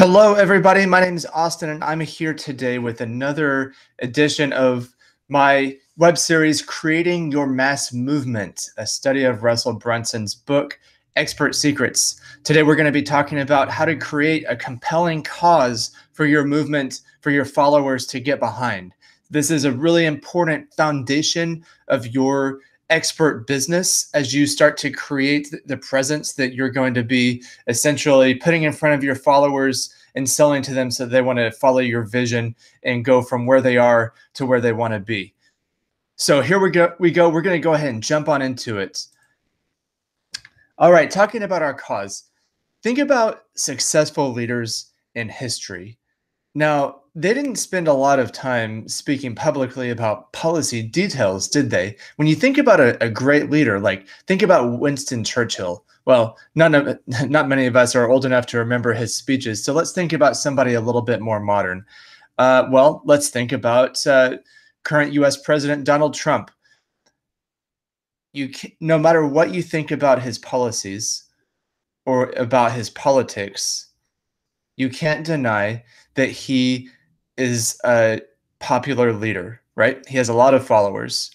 Hello, everybody. My name is Austin, and I'm here today with another edition of my web series, Creating Your Mass Movement, a study of Russell Brunson's book, Expert Secrets. Today, we're going to be talking about how to create a compelling cause for your movement, for your followers to get behind. This is a really important foundation of your expert business as you start to create the presence that you're going to be essentially putting in front of your followers and selling to them so they want to follow your vision and go from where they are to where they want to be. So here we go. We're going to go ahead and jump on into it. All right, talking about our cause. Think about successful leaders in history. Now, they didn't spend a lot of time speaking publicly about policy details, did they? When you think about a great leader, like think about Winston Churchill. Well, not many of us are old enough to remember his speeches, so let's think about somebody a little bit more modern. Well, let's think about current U.S. President Donald Trump. No matter what you think about his policies or about his politics, you can't deny that he is a popular leader, right? He has a lot of followers.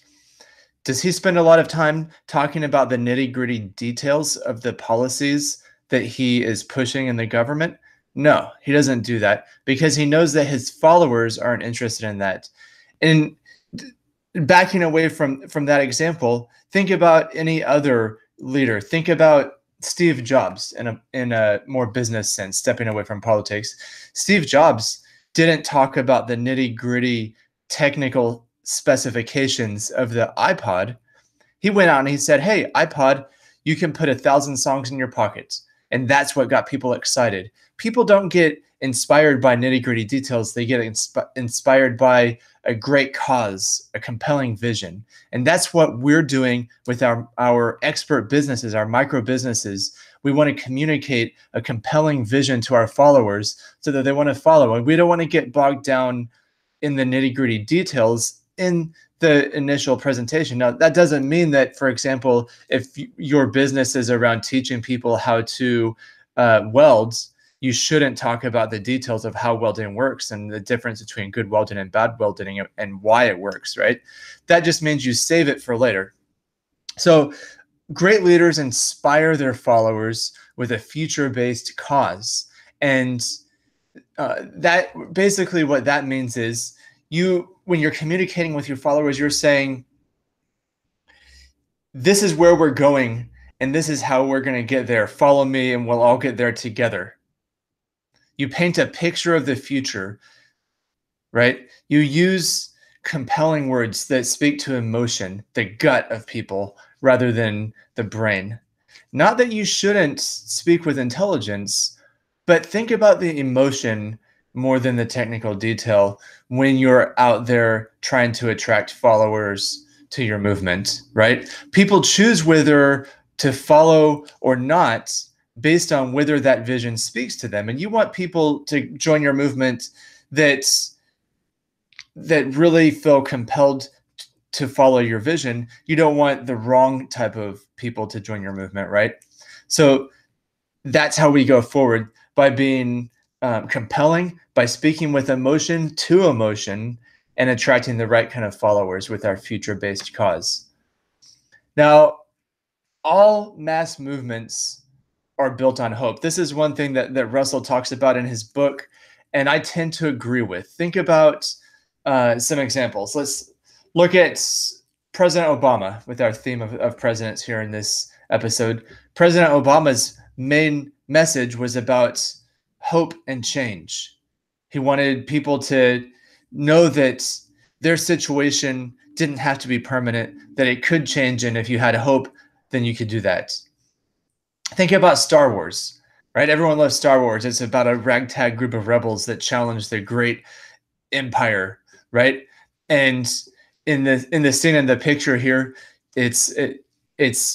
Does he spend a lot of time talking about the nitty-gritty details of the policies that he is pushing in the government? No, he doesn't do that because he knows that his followers aren't interested in that. And backing away from that example, think about any other leader. Think about Steve Jobs in a more business sense, stepping away from politics. Steve Jobs didn't talk about the nitty-gritty technical specifications of the iPod. He went out and he said, hey, iPod, you can put 1,000 songs in your pocket. And that's what got people excited. People don't get inspired by nitty-gritty details. They get inspired by a great cause, a compelling vision. And that's what we're doing with our expert businesses, our micro businesses. We want to communicate a compelling vision to our followers so that they want to follow. And we don't want to get bogged down in the nitty-gritty details in the initial presentation. Now, that doesn't mean that, for example, if your business is around teaching people how to weld, you shouldn't talk about the details of how welding works and the difference between good welding and bad welding and why it works, right? That just means you save it for later. So great leaders inspire their followers with a future-based cause. And that basically what that means is when you're communicating with your followers, you're saying, this is where we're going and this is how we're going to get there. Follow me and we'll all get there together. You paint a picture of the future, right? You use compelling words that speak to emotion, the gut of people, rather than the brain. Not that you shouldn't speak with intelligence, but think about the emotion more than the technical detail when you're out there trying to attract followers to your movement, right? People choose whether to follow or not based on whether that vision speaks to them. And you want people to join your movement that really feel compelled to follow your vision. You don't want the wrong type of people to join your movement, right? So that's how we go forward, by being compelling, by speaking with emotion to emotion, and attracting the right kind of followers with our future-based cause. Now, all mass movements are built on hope. This is one thing that Russell talks about in his book, and I tend to agree with. Think about some examples. Let's look at President Obama with our theme of presidents here in this episode. President Obama's main message was about hope and change. He wanted people to know that their situation didn't have to be permanent, that it could change, and if you had hope, then you could do that. Think about Star Wars, right? Everyone loves Star Wars. It's about a ragtag group of rebels that challenge the great empire, right? And in the scene in the picture here, it's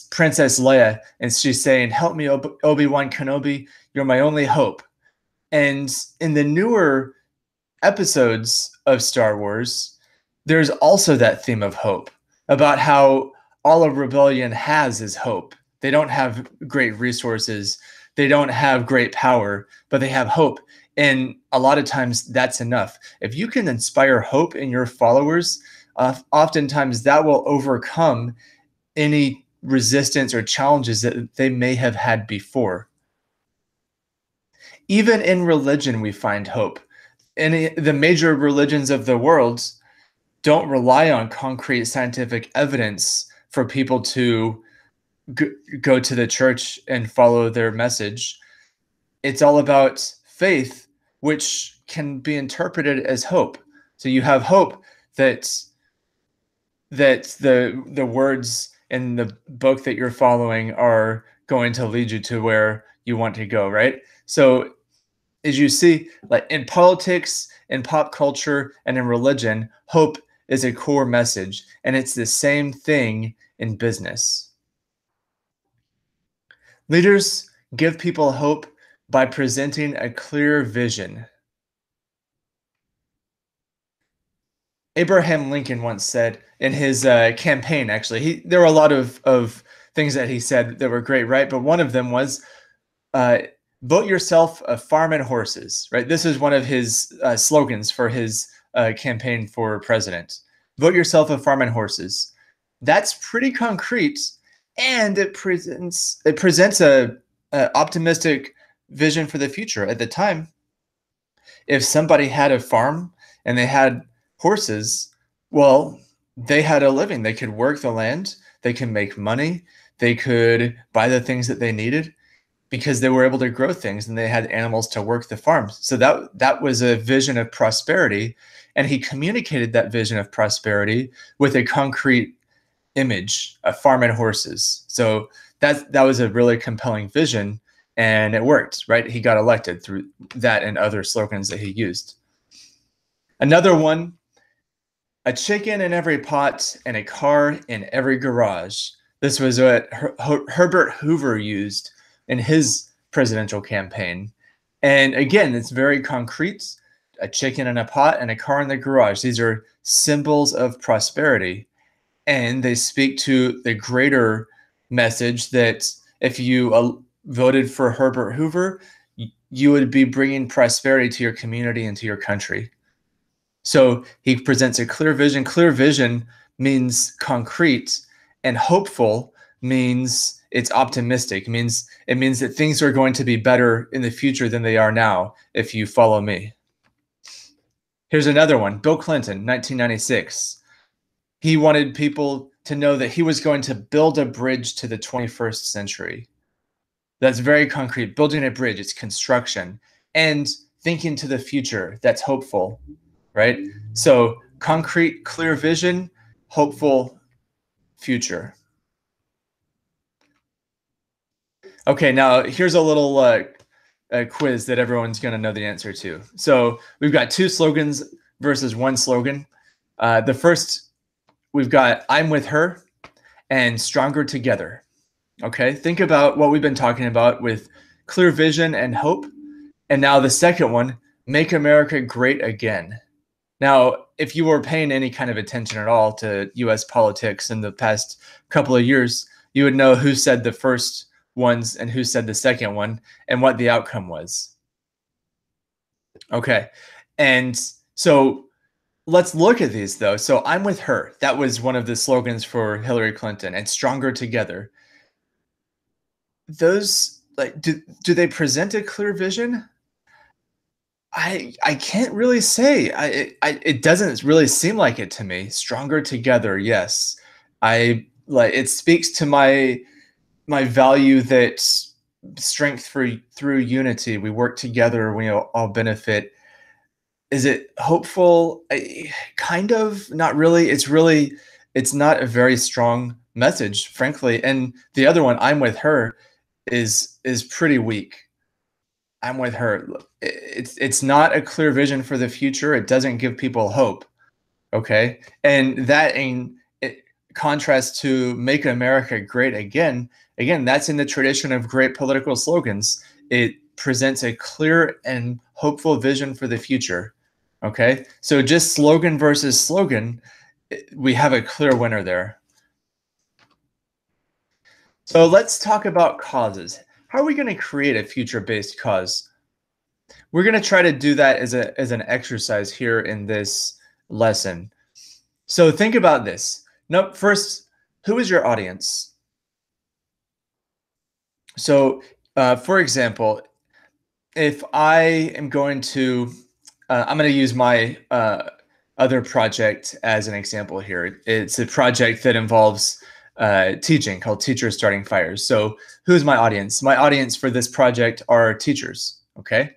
Princess Leia, and she's saying, "Help me, Obi-Wan Kenobi. You're my only hope." And in the newer episodes of Star Wars, there's also that theme of hope, about how all a rebellion has is hope. They don't have great resources. They don't have great power, but they have hope. And a lot of times that's enough. If you can inspire hope in your followers, oftentimes that will overcome any resistance or challenges that they may have had before. Even in religion, we find hope. The major religions of the world don't rely on concrete scientific evidence for people to go to the church and follow their message. It's all about faith, which can be interpreted as hope. So you have hope that the words in the book that you're following are going to lead you to where you want to go, right? So as you see, like in politics, in pop culture, and in religion, hope is a core message, and it's the same thing in business. Leaders give people hope by presenting a clear vision. Abraham Lincoln once said in his campaign, actually, there were a lot of things that he said that were great, right? But one of them was, uh, vote yourself a farm and horses, right? This is one of his slogans for his campaign for president. Vote yourself a farm and horses. That's pretty concrete, and it presents a optimistic vision for the future. At the time, if somebody had a farm and they had horses, well, they had a living. They could work the land, they can make money, they could buy the things that they needed because they were able to grow things and they had animals to work the farms. So that was a vision of prosperity, and he communicated that vision of prosperity with a concrete image, a farm and horses. So that was a really compelling vision, and it worked, right? He got elected through that and other slogans that he used. Another one, a chicken in every pot and a car in every garage. This was what Herbert Hoover used in his presidential campaign. And again, it's very concrete, a chicken in a pot and a car in the garage. These are symbols of prosperity. And they speak to the greater message that if you voted for Herbert Hoover, you would be bringing prosperity to your community and to your country. So he presents a clear vision. Clear vision means concrete, and hopeful means it's optimistic. It means that things are going to be better in the future than they are now if you follow me. Here's another one. Bill Clinton, 1996. He wanted people to know that he was going to build a bridge to the 21st century. That's very concrete. Building a bridge, it's construction. And thinking to the future, that's hopeful, right? So concrete, clear vision, hopeful future. Okay, now here's a little quiz that everyone's going to know the answer to. So we've got two slogans versus one slogan. The first, we've got I'm with her and stronger together. Okay, think about what we've been talking about with clear vision and hope. And now the second one, make America great again. Now, if you were paying any kind of attention at all to US politics in the past couple of years, you would know who said the first ones and who said the second one and what the outcome was. Okay, and so let's look at these though. So I'm with her. That was one of the slogans for Hillary Clinton, and stronger together. Those, like, do they present a clear vision? I can't really say. It doesn't really seem like it to me. Stronger together, yes. I like it speaks to my value that strength through unity. We work together, we all benefit. Is it hopeful? Kind of, not really. It's not a very strong message, frankly. And the other one, I'm with her, is pretty weak. I'm with her. It's not a clear vision for the future. It doesn't give people hope. Okay, and that in contrast to "Make America Great Again." Again, that's in the tradition of great political slogans. It presents a clear and hopeful vision for the future. Okay, so just slogan versus slogan, we have a clear winner there. So let's talk about causes. How are we going to create a future-based cause? We're going to try to do that as an exercise here in this lesson. So think about this. No, first, who is your audience? So, for example, if I am going to, I'm going to use my other project as an example here. It's a project that involves teaching called Teachers Starting Fires. So who's my audience? My audience for this project are teachers, okay?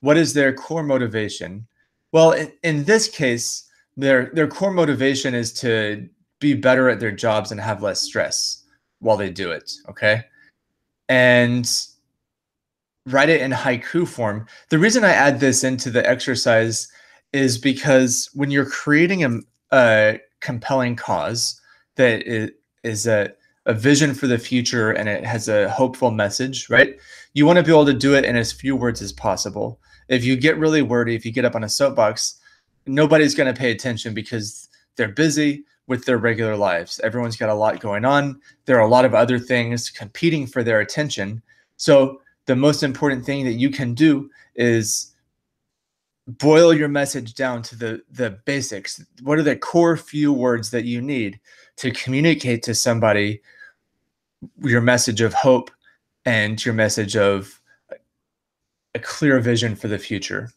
What is their core motivation? Well, in this case, their core motivation is to be better at their jobs and have less stress while they do it, okay? And write it in haiku form. The reason I add this into the exercise is because when you're creating a compelling cause that is a vision for the future and it has a hopeful message, right? You want to be able to do it in as few words as possible. If you get really wordy, if you get up on a soapbox, nobody's going to pay attention because they're busy with their regular lives. Everyone's got a lot going on. There are a lot of other things competing for their attention. So the most important thing that you can do is boil your message down to the basics. What are the core few words that you need to communicate to somebody your message of hope and your message of a clear vision for the future?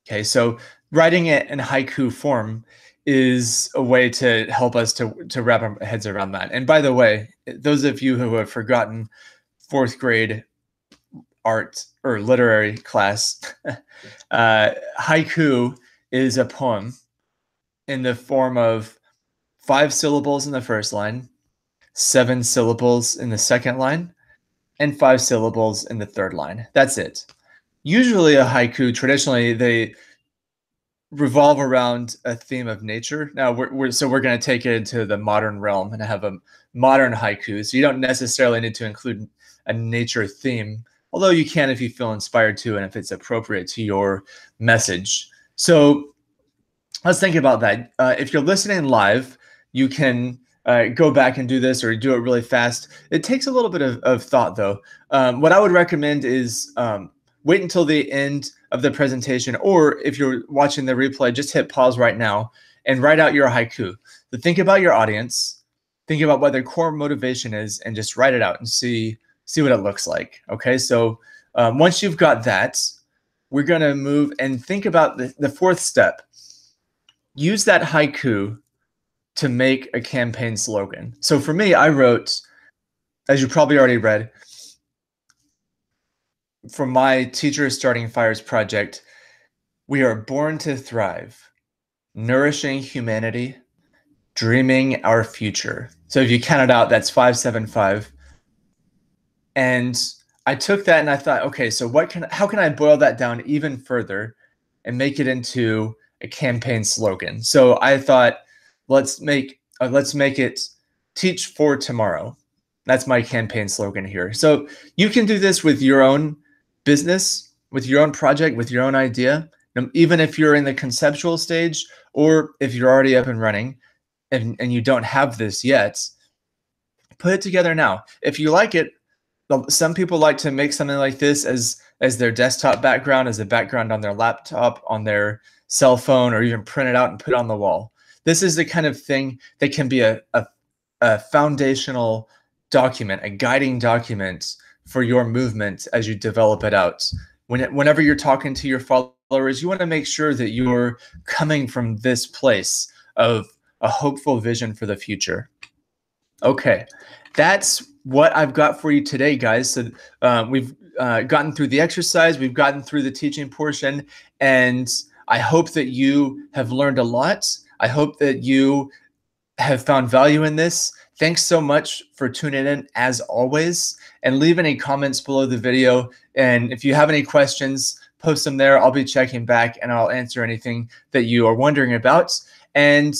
Okay, so writing it in haiku form is a way to help us to wrap our heads around that. And by the way, those of you who have forgotten fourth grade art or literary class, haiku is a poem in the form of 5 syllables in the first line, 7 syllables in the second line, and 5 syllables in the third line. That's it. Usually a haiku, traditionally, they revolve around a theme of nature. Now we're going to take it into the modern realm and have a modern haiku. So you don't necessarily need to include a nature theme, although you can if you feel inspired to and if it's appropriate to your message. So let's think about that. If you're listening live, you can go back and do this or do it really fast. It takes a little bit of thought, though. What I would recommend is wait until the end of the presentation, or if you're watching the replay, just hit pause right now and write out your haiku. So think about your audience, think about what their core motivation is, and just write it out and see what it looks like. Okay, so once you've got that, we're going to move and think about the fourth step. Use that haiku to make a campaign slogan. So for me, I wrote, as you probably already read, for my Teachers Starting Fires project, we are born to thrive, nourishing humanity, dreaming our future. So if you count it out, that's 575. And I took that and I thought, okay, so how can I boil that down even further and make it into a campaign slogan? So I thought, let's make it teach for tomorrow. That's my campaign slogan here. So you can do this with your own business, with your own project, with your own idea, even if you're in the conceptual stage or if you're already up and running and you don't have this yet, put it together now. If you like it, some people like to make something like this as their desktop background, as a background on their laptop, on their cell phone, or even print it out and put it on the wall. This is the kind of thing that can be a foundational document, a guiding document for your movement as you develop it out. Whenever you're talking to your followers, you want to make sure that you're coming from this place of a hopeful vision for the future. Okay, that's what I've got for you today, guys. So we've gotten through the exercise, we've gotten through the teaching portion, and I hope that you have learned a lot. I hope that you have found value in this. Thanks so much for tuning in, as always, and leave any comments below the video. And if you have any questions, post them there. I'll be checking back and I'll answer anything that you are wondering about. And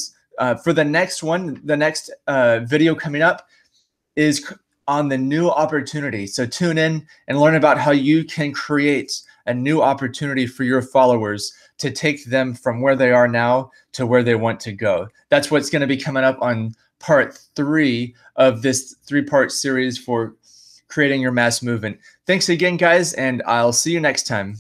for the next one, the next video coming up is on the new opportunity. So tune in and learn about how you can create a new opportunity for your followers to take them from where they are now to where they want to go. That's what's going to be coming up on part 3 of this 3-part series for creating your mass movement. Thanks again, guys, and I'll see you next time.